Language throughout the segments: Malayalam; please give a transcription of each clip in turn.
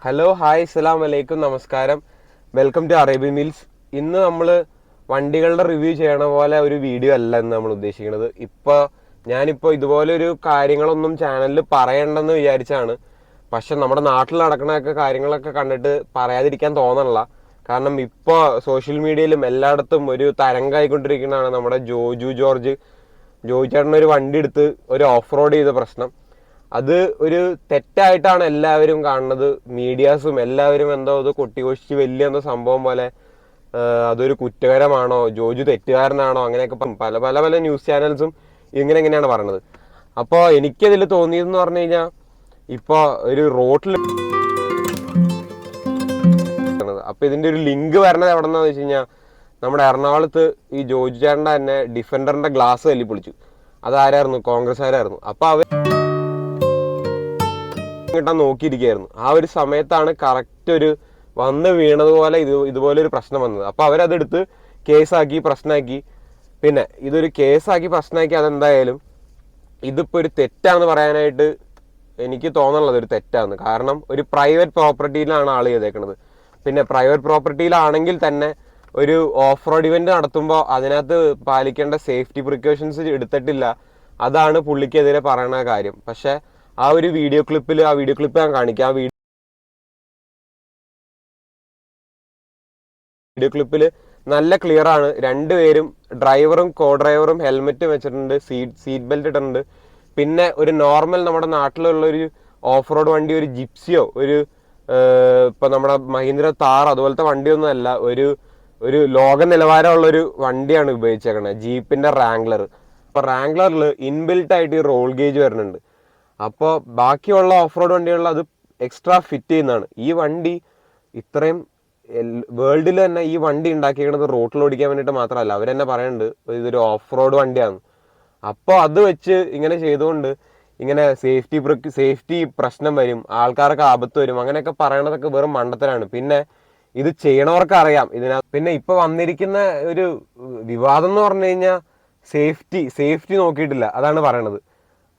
ഹലോ ഹായ് അസ്സലാമു അലൈക്കും നമസ്കാരം. Welcome to Arabian meals. ഇന്ന് നമ്മൾ വണ്ടികളുടെ റിവ്യൂ ചെയ്യണ പോലെ ഒരു വീഡിയോ അല്ല ഇന്ന് നമ്മൾ ഉദ്ദേശിക്കുന്നത്. ഞാനിപ്പോൾ ഇതുപോലെ ഒരു കാര്യങ്ങളൊന്നും ചാനലിൽ പറയണ്ടെന്ന് വിചാരിച്ചാണ്. പക്ഷെ നമ്മുടെ നാട്ടിൽ നടക്കണൊക്കെ കാര്യങ്ങളൊക്കെ കണ്ടിട്ട് പറയാതിരിക്കാൻ തോന്നണില്ല. കാരണം ഇപ്പോൾ സോഷ്യൽ മീഡിയയിലും എല്ലായിടത്തും ഒരു തരംഗമായിക്കൊണ്ടിരിക്കുന്നതാണ് നമ്മുടെ ജോജു ചേട്ടനൊരു വണ്ടി എടുത്ത് ഒരു ഓഫ് റോഡ് ചെയ്ത പ്രശ്നം. അത് ഒരു തെറ്റായിട്ടാണ് എല്ലാവരും കാണുന്നത്. മീഡിയാസും എല്ലാവരും എന്തോ അത് കൊട്ടിഘോഷിച്ച് വലിയ എന്തോ സംഭവം പോലെ അതൊരു കുറ്റകരമാണോ, ജോജു തെറ്റുകാരനാണോ, അങ്ങനെയൊക്കെ പല പല പല ന്യൂസ് ചാനൽസും ഇങ്ങനെയാണ് പറയുന്നത്. അപ്പോൾ എനിക്കതിൽ തോന്നിയതെന്ന് പറഞ്ഞു കഴിഞ്ഞാൽ, ഇപ്പോൾ ഒരു റോഡിൽ അപ്പോൾ ഇതിൻ്റെ ഒരു ലിങ്ക് വരണത് എവിടെ നിന്നാന്ന് വെച്ച് കഴിഞ്ഞാൽ, നമ്മുടെ എറണാകുളത്ത് ഈ ജോജു ചേട്ടൻ്റെ തന്നെ ഡിഫൻഡറിൻ്റെ ഗ്ലാസ് തല്ലി പൊളിച്ചു. അതാരായിരുന്നു? കോൺഗ്രസ്സുകാരായിരുന്നു. അപ്പോൾ അവർ കിട്ടാൻ നോക്കിയിരിക്കുകയായിരുന്നു. ആ ഒരു സമയത്താണ് കറക്റ്റ് ഒരു വന്ന് വീണതുപോലെ ഇതുപോലെ ഒരു പ്രശ്നം വന്നത്. അപ്പോൾ അവരതെടുത്ത് കേസാക്കി പ്രശ്നമാക്കി. പിന്നെ ഇതൊരു കേസാക്കി പ്രശ്നമാക്കി. അതെന്തായാലും ഇതിപ്പോൾ ഒരു തെറ്റാണെന്ന് പറയാനായിട്ട് എനിക്ക് തോന്നുന്നത് ഒരു തെറ്റാണ്. കാരണം ഒരു പ്രൈവറ്റ് പ്രോപ്പർട്ടിയിലാണ് ആൾ ചെയ്തേക്കുന്നത്. പിന്നെ പ്രൈവറ്റ് പ്രോപ്പർട്ടിയിലാണെങ്കിൽ തന്നെ ഒരു ഓഫ് റോഡ് ഇവന്റ് നടത്തുമ്പോൾ അതിനകത്ത് പാലിക്കേണ്ട സേഫ്റ്റി പ്രിക്കോഷൻസ് എടുത്തിട്ടില്ല. അതാണ് പുള്ളിക്കെതിരെ പറയുന്ന കാര്യം. പക്ഷെ ആ വീഡിയോ ക്ലിപ്പ് ഞാൻ കാണിക്കാം. ആ വീഡിയോ ക്ലിപ്പിൽ നല്ല ക്ലിയർ ആണ്. രണ്ടുപേരും, ഡ്രൈവറും കോ ഡ്രൈവറും ഹെൽമെറ്റ് വെച്ചിട്ടുണ്ട്, സീറ്റ് ബെൽറ്റ് ഇട്ടിട്ടുണ്ട്. പിന്നെ ഒരു നോർമൽ നമ്മുടെ നാട്ടിലുള്ള ഒരു ഓഫ് റോഡ് വണ്ടി, ഒരു ജിപ്സിയോ ഇപ്പൊ നമ്മുടെ മഹീന്ദ്ര താർ അതുപോലത്തെ വണ്ടിയൊന്നും അല്ല, ഒരു ലോക നിലവാരമുള്ളൊരു വണ്ടിയാണ് ഉപയോഗിച്ചേക്കണത്, ജീപ്പിന്റെ റാംഗ്ലർ. അപ്പൊ റാംഗ്ലറിൽ ഇൻബിൽട്ട് ആയിട്ട് ഈ റോൾ ഗേജ് വരുന്നുണ്ട്. അപ്പോൾ ബാക്കിയുള്ള ഓഫ് റോഡ് വണ്ടികളിൽ അത് എക്സ്ട്രാ ഫിറ്റ് ചെയ്യുന്നതാണ്. ഈ വണ്ടി ഇത്രയും വേൾഡിൽ തന്നെ ഈ വണ്ടി ഉണ്ടാക്കിയിരിക്കുന്നത് റോട്ടിൽ ഓടിക്കാൻ വേണ്ടിയിട്ട് മാത്രമല്ല. അവർ തന്നെ പറയുന്നുണ്ട് ഇതൊരു ഓഫ് റോഡ് വണ്ടിയാണ്. അപ്പോൾ അത് വെച്ച് ഇങ്ങനെ ചെയ്തുകൊണ്ട് ഇങ്ങനെ സേഫ്റ്റി പ്രശ്നം വരും, ആൾക്കാർക്ക് ആപത്ത് വരും, അങ്ങനെയൊക്കെ പറയണതൊക്കെ വെറും മണ്ടത്തരാണ്. പിന്നെ ഇത് ചെയ്യണവർക്ക് അറിയാം ഇതിനകത്ത്. പിന്നെ ഇപ്പൊ വന്നിരിക്കുന്ന ഒരു വിവാദം എന്ന് പറഞ്ഞു കഴിഞ്ഞാൽ സേഫ്റ്റി നോക്കിയിട്ടില്ല, അതാണ് പറയണത്.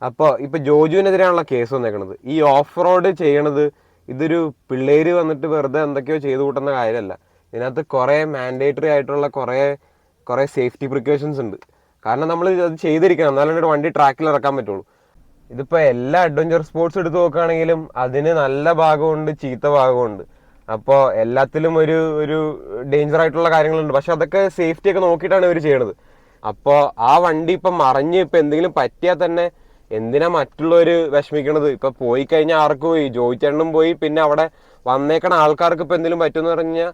അപ്പോൾ ഇപ്പൊ ജോജുവിനെതിരെയാണുള്ള കേസ് വന്നേക്കണത്. ഈ ഓഫ് റോഡ് ചെയ്യണത് ഇതൊരു പിള്ളേര് വന്നിട്ട് വെറുതെ എന്തൊക്കെയോ ചെയ്തു കൂട്ടുന്ന കാര്യമല്ല. ഇതിനകത്ത് കുറെ മാൻഡേറ്ററി ആയിട്ടുള്ള കുറെ സേഫ്റ്റി പ്രിക്കോഷൻസ് ഉണ്ട്. കാരണം നമ്മൾ അത് ചെയ്തിരിക്കണം, എന്നാലും ഒരു വണ്ടി ട്രാക്കിൽ ഇറക്കാൻ പറ്റുള്ളൂ. ഇതിപ്പോ എല്ലാ അഡ്വഞ്ചർ സ്പോർട്സ് എടുത്ത് നോക്കുകയാണെങ്കിലും അതിന് നല്ല ഭാഗമുണ്ട്, ചീത്ത ഭാഗമുണ്ട്. അപ്പോൾ എല്ലാത്തിലും ഒരു ഡേഞ്ചർ ആയിട്ടുള്ള കാര്യങ്ങളുണ്ട്. പക്ഷെ അതൊക്കെ സേഫ്റ്റി ഒക്കെ നോക്കിയിട്ടാണ് ഇവർ ചെയ്യണത്. അപ്പോൾ ആ വണ്ടി ഇപ്പം മറിഞ്ഞ് ഇപ്പം എന്തെങ്കിലും പറ്റിയാൽ തന്നെ എന്തിനാ മറ്റുള്ളവർ വിഷമിക്കണത്? ഇപ്പൊ പോയി കഴിഞ്ഞാൽ ആർക്ക് പോയി? ജോയിച്ചേണ്ണും പോയി. പിന്നെ അവിടെ വന്നേക്കണ ആൾക്കാർക്ക് ഇപ്പൊ എന്തെങ്കിലും പറ്റുമെന്ന് പറഞ്ഞാൽ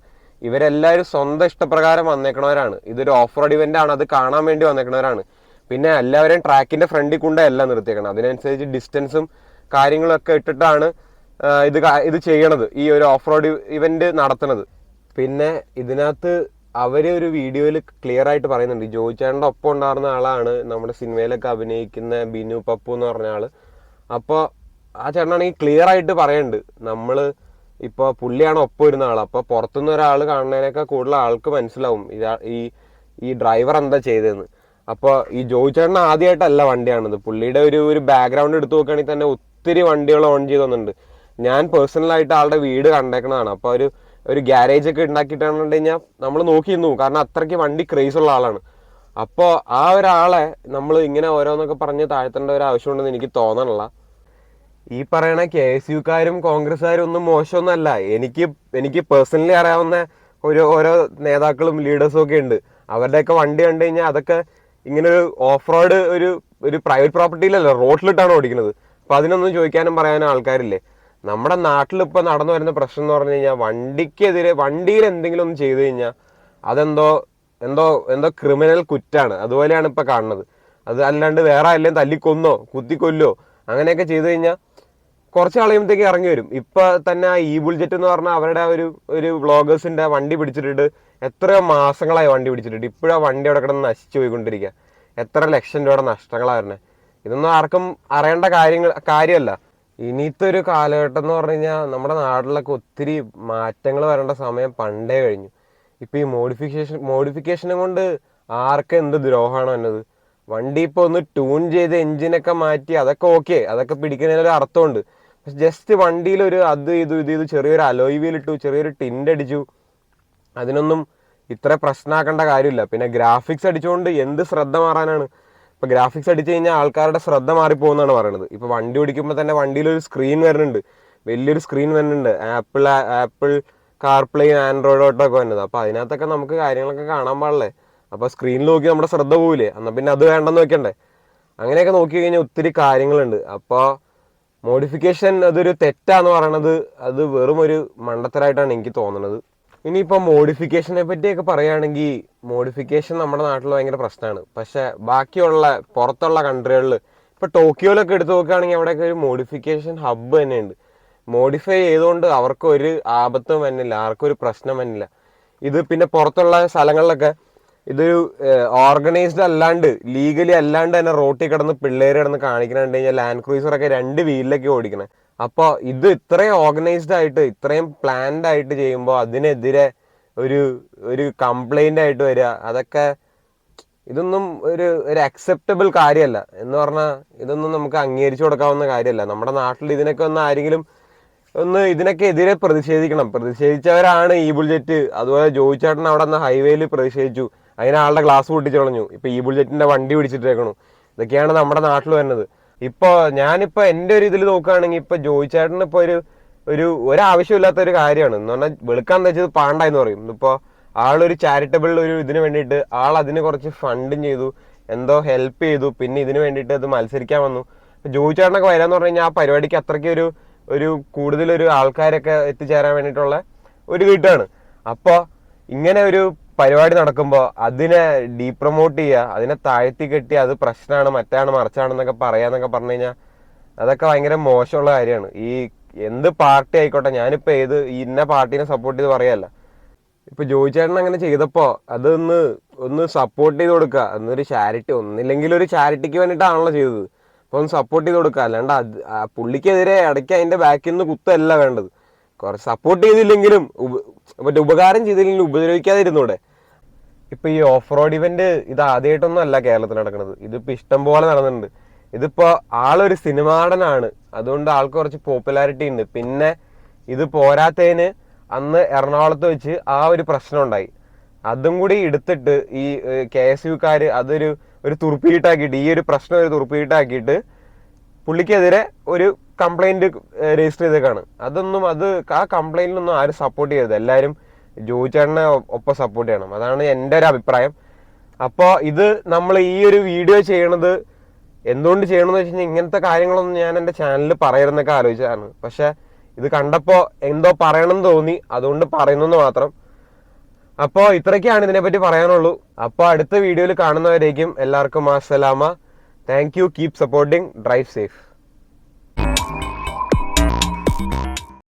ഇവരെല്ലാവരും സ്വന്തം ഇഷ്ടപ്രകാരം വന്നേക്കണവരാണ്. ഇതൊരു ഓഫ് റോഡ് ഇവന്റ് ആണ്, അത് കാണാൻ വേണ്ടി വന്നേക്കണവരാണ്. പിന്നെ എല്ലാവരെയും ട്രാക്കിന്റെ ഫ്രണ്ടിൽ കൊണ്ടല്ല നിർത്തിയേക്കണം. അതിനനുസരിച്ച് ഡിസ്റ്റൻസും കാര്യങ്ങളൊക്കെ ഇട്ടിട്ടാണ് ഇത് ചെയ്യണത്, ഈ ഒരു ഓഫ് റോഡ് ഇവന്റ് നടത്തുന്നത്. പിന്നെ ഇതിനകത്ത് ഒരു വീഡിയോയിൽ ക്ലിയർ ആയിട്ട് പറയുന്നുണ്ട്, ജോയിച്ചേട്ടൻ്റെ ഒപ്പം ഉണ്ടായിരുന്ന ആളാണ് നമ്മുടെ സിനിമയിലൊക്കെ അഭിനയിക്കുന്ന ബിനു പപ്പു എന്ന് പറഞ്ഞ ആള്. അപ്പോൾ ആ ചേട്ടനാണെങ്കിൽ ക്ലിയർ ആയിട്ട് പറയുന്നുണ്ട്, നമ്മള് ഇപ്പോൾ പുള്ളിയാണ് ഒപ്പം ഇരുന്ന ആൾ. അപ്പോൾ പുറത്തുനിന്ന് ഒരാൾ കാണുന്നതിനേക്കാൾ കൂടുതൽ ആൾക്ക് മനസ്സിലാവും ഈ ഡ്രൈവർ എന്താ ചെയ്തതെന്ന്. അപ്പോൾ ഈ ജോയിച്ചേട്ടൻ ആദ്യമായിട്ടല്ല വണ്ടിയാണത്. പുള്ളിയുടെ ഒരു ബാക്ക്ഗ്രൗണ്ട് എടുത്ത് നോക്കുകയാണെങ്കിൽ തന്നെ ഒത്തിരി വണ്ടികൾ ഓൺ ചെയ്ത് വന്നിട്ടുണ്ട്. ഞാൻ പേഴ്സണലായിട്ട് ആളുടെ വീട് കണ്ടേക്കുന്നതാണ്. അപ്പോൾ ഒരു ഗ്യാരേജ് ഒക്കെ ഉണ്ടാക്കിയിട്ടാണെന്ന് കഴിഞ്ഞാൽ നമ്മൾ നോക്കിയിരുന്നു, കാരണം അത്രയ്ക്ക് വണ്ടി ക്രേസ് ഉള്ള ആളാണ്. അപ്പോൾ ആ ഒരാളെ നമ്മൾ ഇങ്ങനെ ഓരോന്നൊക്കെ പറഞ്ഞ് താഴ്ത്തേണ്ട ഒരു ആവശ്യമുണ്ടെന്ന് എനിക്ക് തോന്നണില്ല. ഈ പറയണ KSUക്കാരും കോൺഗ്രസ്സുകാരും ഒന്നും മോശമൊന്നുമല്ല. എനിക്ക് പേഴ്സണലി അറിയാവുന്ന ഓരോ നേതാക്കളും ലീഡേഴ്സും ഒക്കെ ഉണ്ട്. അവരുടെയൊക്കെ വണ്ടി കണ്ടു കഴിഞ്ഞാൽ അതൊക്കെ ഇങ്ങനെ ഒരു ഓഫ് റോഡ് ഒരു പ്രൈവറ്റ് പ്രോപ്പർട്ടിയിലല്ല, റോഡിലിട്ടാണ് ഓടിക്കുന്നത്. അപ്പൊ അതിനൊന്നും ചോദിക്കാനും പറയാനും ആൾക്കാരില്ലേ? നമ്മുടെ നാട്ടിൽ ഇപ്പൊ നടന്നു വരുന്ന പ്രശ്നം എന്ന് പറഞ്ഞു കഴിഞ്ഞാൽ, വണ്ടിയിൽ എന്തെങ്കിലും ഒന്ന് ചെയ്തു കഴിഞ്ഞാൽ അതെന്തോ ക്രിമിനൽ കുറ്റാണ്. അതുപോലെയാണ് ഇപ്പൊ കാണുന്നത്. അത് അല്ലാണ്ട് വേറെ എല്ലാം തല്ലിക്കൊന്നോ കുത്തിക്കൊല്ലോ അങ്ങനെയൊക്കെ ചെയ്തു കഴിഞ്ഞാൽ കുറച്ച് കളയുമ്പോഴത്തേക്ക് ഇറങ്ങി വരും. ഇപ്പൊ തന്നെ ഈ ബുൾജെറ്റ് എന്ന് പറഞ്ഞാൽ അവരുടെ ഒരു വ്ളോഗേഴ്സിന്റെ വണ്ടി പിടിച്ചിട്ടിട്ട് എത്രയോ മാസങ്ങളായി വണ്ടി പിടിച്ചിട്ടിട്ട് ഇപ്പോഴാ വണ്ടി അവിടെ കിടന്ന് നശിച്ചു പോയിക്കൊണ്ടിരിക്കുക. എത്ര ലക്ഷം രൂപയുടെ നഷ്ടങ്ങളാണ് വരുന്നത്. ഇതൊന്നും ആർക്കും അറിയേണ്ട കാര്യമല്ല. ഇനിയത്തെ ഒരു കാലഘട്ടം എന്ന് പറഞ്ഞു കഴിഞ്ഞാൽ നമ്മുടെ നാട്ടിലൊക്കെ ഒത്തിരി മാറ്റങ്ങൾ വരേണ്ട സമയം പണ്ടേ കഴിഞ്ഞു. ഇപ്പൊ ഈ മോഡിഫിക്കേഷനും കൊണ്ട് ആർക്ക് എന്ത് ദ്രോഹമാണ് എന്നത്. വണ്ടി ഇപ്പൊ ഒന്ന് ട്യൂൺ ചെയ്ത് എഞ്ചിനൊക്കെ മാറ്റി അതൊക്കെ ഓക്കെ, അതൊക്കെ പിടിക്കുന്നതിനൊരു അർത്ഥമുണ്ട്. ജസ്റ്റ് വണ്ടിയിൽ ഒരു അത് ഇത് ചെറിയൊരു അലോയ് വീൽ ഇട്ടു, ചെറിയൊരു ടിൻഡ് അടിച്ചു, അതിനൊന്നും ഇത്ര പ്രശ്നമാക്കേണ്ട കാര്യമില്ല. പിന്നെ ഗ്രാഫിക്സ് അടിച്ചുകൊണ്ട് എന്ത് ശ്രദ്ധ മാറാനാണ്? ഇപ്പോൾ ഗ്രാഫിക്സ് അടിച്ചു കഴിഞ്ഞാൽ ആൾക്കാരുടെ ശ്രദ്ധ മാറിപ്പോകുന്നതാണ് പറയുന്നത്. ഇപ്പോൾ വണ്ടി ഓടിക്കുമ്പോൾ തന്നെ വണ്ടിയിലൊരു സ്ക്രീൻ വരുന്നുണ്ട്, വലിയൊരു സ്ക്രീൻ വരുന്നുണ്ട്, ആപ്പിൾ കാർപ്ലേ ആൻഡ്രോയിഡ് ഓട്ടോ ഒക്കെ വരുന്നത്. അപ്പോൾ അതിനകത്തൊക്കെ നമുക്ക് കാര്യങ്ങളൊക്കെ കാണാൻ പാടില്ലേ? അപ്പോൾ സ്ക്രീനിൽ നോക്കി നമ്മുടെ ശ്രദ്ധ പോവില്ലേ? എന്നാൽ പിന്നെ അത് വേണ്ടെന്ന് വെക്കണ്ടേ? അങ്ങനെയൊക്കെ നോക്കി കഴിഞ്ഞാൽ ഒത്തിരി കാര്യങ്ങളുണ്ട്. അപ്പോൾ മോഡിഫിക്കേഷൻ അതൊരു തെറ്റാന്ന് പറയണത് അത് വെറും ഒരു മണ്ടത്തരായിട്ടാണ് എനിക്ക് തോന്നുന്നത്. ഇനിയിപ്പോൾ മോഡിഫിക്കേഷനെ പറ്റിയൊക്കെ പറയുകയാണെങ്കിൽ മോഡിഫിക്കേഷൻ നമ്മുടെ നാട്ടിൽ ഭയങ്കര പ്രശ്നമാണ്. പക്ഷേ ബാക്കിയുള്ള പുറത്തുള്ള കൺട്രികളിൽ ഇപ്പോൾ ടോക്കിയോയിലൊക്കെ എടുത്ത് നോക്കുകയാണെങ്കിൽ അവിടെയൊക്കെ ഒരു മോഡിഫിക്കേഷൻ ഹബ്ബ് തന്നെയുണ്ട്. മോഡിഫൈ ചെയ്തുകൊണ്ട് അവർക്ക് ഒരു ആപത്തും വന്നില്ല, ആർക്കും ഒരു പ്രശ്നം വന്നില്ല. ഇത് പിന്നെ പുറത്തുള്ള സ്ഥലങ്ങളിലൊക്കെ ഇതൊരു ഓർഗനൈസ്ഡ് അല്ലാണ്ട് ലീഗലി അല്ലാണ്ട് തന്നെ റോട്ടിൽ കിടന്ന് പിള്ളേർ കിടന്ന് കാണിക്കണുണ്ട് കഴിഞ്ഞാൽ ലാൻഡ് ക്രൂസറൊക്കെ 2 വീലിലൊക്കെ ഓടിക്കണേ. അപ്പോൾ ഇത് ഇത്രയും ഓർഗനൈസ്ഡ് ആയിട്ട് ഇത്രയും പ്ലാൻഡ് ആയിട്ട് ചെയ്യുമ്പോൾ അതിനെതിരെ ഒരു ഒരു കംപ്ലൈൻ്റ് ആയിട്ട് വരിക, അതൊക്കെ ഇതൊന്നും ഒരു അക്സെപ്റ്റബിൾ കാര്യമല്ല. എന്ന് പറഞ്ഞാൽ ഇതൊന്നും നമുക്ക് അംഗീകരിച്ചു കൊടുക്കാവുന്ന കാര്യമല്ല. നമ്മുടെ നാട്ടിൽ ഇതിനൊക്കെ ഇതിനൊക്കെ എതിരെ പ്രതിഷേധിക്കണം. പ്രതിഷേധിച്ചവരാണ് ഈ ബുൾജെറ്റ്. അതുപോലെ ജോയി ചേട്ടൻ അവിടെ നിന്ന് ഹൈവേയിൽ പ്രതിഷേധിച്ചു, അതിന് ആളുടെ ഗ്ലാസ് പൊട്ടിച്ചു കളഞ്ഞു. ഇപ്പൊ ഈ ബുൾജെറ്റിന്റെ വണ്ടി പിടിച്ചിട്ടേക്കണു. ഇതൊക്കെയാണ് നമ്മുടെ നാട്ടിൽ വരുന്നത്. ഞാനിപ്പോ എൻ്റെ ഒരു ഇതിൽ നോക്കുകയാണെങ്കിൽ ഇപ്പൊ ജോയി ചേട്ടന് ഇപ്പൊ ഒരാവശ്യമില്ലാത്ത ഒരു കാര്യമാണ് എന്ന് പറഞ്ഞാൽ വെളുക്കാൻ വെച്ചത് പാണ്ടായെന്ന് പറയും. ഇപ്പോൾ ആളൊരു ചാരിറ്റബിൾ ഒരു ഇതിന് വേണ്ടിയിട്ട് അതിന് കുറച്ച് ഫണ്ടും ചെയ്തു, എന്തോ ഹെൽപ്പ് ചെയ്തു, പിന്നെ ഇതിന് വേണ്ടിയിട്ട് അത് മത്സരിക്കാൻ വന്നു. ജോയി ചേട്ടനൊക്കെ വരാന്ന് പറഞ്ഞു കഴിഞ്ഞാൽ ആ പരിപാടിക്ക് അത്രയ്ക്ക് ഒരു കൂടുതലൊരു ആൾക്കാരൊക്കെ എത്തിച്ചേരാൻ വേണ്ടിയിട്ടുള്ള ഒരു കിട്ടാണ്. അപ്പോൾ ഇങ്ങനെ ഒരു പരിപാടി നടക്കുമ്പോൾ അതിനെ ഡീപ്രമോട്ട് ചെയ്യുക, അതിനെ താഴ്ത്തി കെട്ടി അത് പ്രശ്നമാണ്, മറ്റാണ് മറിച്ചാണെന്നൊക്കെ പറയാന്നൊക്കെ പറഞ്ഞു കഴിഞ്ഞാൽ അതൊക്കെ ഭയങ്കര മോശമുള്ള കാര്യമാണ്. ഈ എന്ത് പാർട്ടി ആയിക്കോട്ടെ, ഞാനിപ്പോൾ ഇന്ന പാർട്ടീനെ സപ്പോർട്ട് ചെയ്ത് പറയല്ല. ഇപ്പൊ ജോയി ചേട്ടൻ അങ്ങനെ ചെയ്തപ്പോൾ ഒന്ന് സപ്പോർട്ട് ചെയ്ത് കൊടുക്കുക, എന്നൊരു ചാരിറ്റി, ഒന്നില്ലെങ്കിൽ ഒരു ചാരിറ്റിക്ക് വേണ്ടിയിട്ടാണല്ലോ ചെയ്തത്. അപ്പോൾ ഒന്ന് സപ്പോർട്ട് ചെയ്ത് കൊടുക്കുക. അല്ലാണ്ട് പുള്ളിക്കെതിരെ ഇടയ്ക്ക് അതിന്റെ ബാക്കിൽ നിന്ന് കുത്തല്ല വേണ്ടത്. കുറച്ച് സപ്പോർട്ട് ചെയ്തില്ലെങ്കിലും ഉപകാരം ചെയ്തില്ലെങ്കിലും ഉപദ്രവിക്കാതിരുന്നൂടെ? ഇപ്പൊ ഈ ഓഫ് റോഡ് ഇവന്റ് ഇത് ആദ്യമായിട്ടൊന്നും അല്ല കേരളത്തിൽ നടക്കുന്നത്. ഇതിപ്പോ ഇഷ്ടം പോലെ നടന്നിട്ടുണ്ട്. ഇതിപ്പോ ആളൊരു സിനിമാടനാണ്, അതുകൊണ്ട് ആൾക്ക് കുറച്ച് പോപ്പുലാരിറ്റി ഉണ്ട്. പിന്നെ ഇത് പോരാത്തതിന് അന്ന് എറണാകുളത്ത് വെച്ച് ആ ഒരു പ്രശ്നം ഉണ്ടായി. അതും കൂടി എടുത്തിട്ട് ഈ KSUക്കാര് ഒരു തുറുപ്പിയിട്ടാക്കിയിട്ട്, ഈ ഒരു പ്രശ്നം ഒരു തുറുപ്പിയിട്ടാക്കിയിട്ട് പുള്ളിക്കെതിരെ ഒരു കംപ്ലൈന്റ് രജിസ്റ്റർ ചെയ്തേക്കാണ്. ആ കംപ്ലൈന്റിനൊന്നും ആരും സപ്പോർട്ട് ചെയ്യരുത്. എല്ലാവരും ജോയി ചേട്ടനെ ഒപ്പം സപ്പോർട്ട് ചെയ്യണം. അതാണ് എൻ്റെ ഒരു അഭിപ്രായം. അപ്പോൾ ഇത് നമ്മൾ ഈ ഒരു വീഡിയോ ചെയ്യണത് എന്തുകൊണ്ട് ചെയ്യണമെന്ന് വെച്ച് കഴിഞ്ഞാൽ ഇങ്ങനത്തെ കാര്യങ്ങളൊന്നും ഞാൻ എൻ്റെ ചാനലിൽ പറയരുതെന്നൊക്കെ ആലോചിച്ചതാണ്. പക്ഷെ ഇത് കണ്ടപ്പോൾ എന്തോ പറയണമെന്ന് തോന്നി, അതുകൊണ്ട് പറയുന്നെന്ന് മാത്രം. അപ്പോൾ ഇത്രയൊക്കെയാണ് ഇതിനെപ്പറ്റി പറയാനുള്ളൂ. അപ്പോൾ അടുത്ത വീഡിയോയിൽ കാണുന്നവരേക്കും എല്ലാവർക്കും അസ്സലാമ. Thank you. Keep supporting. Drive safe.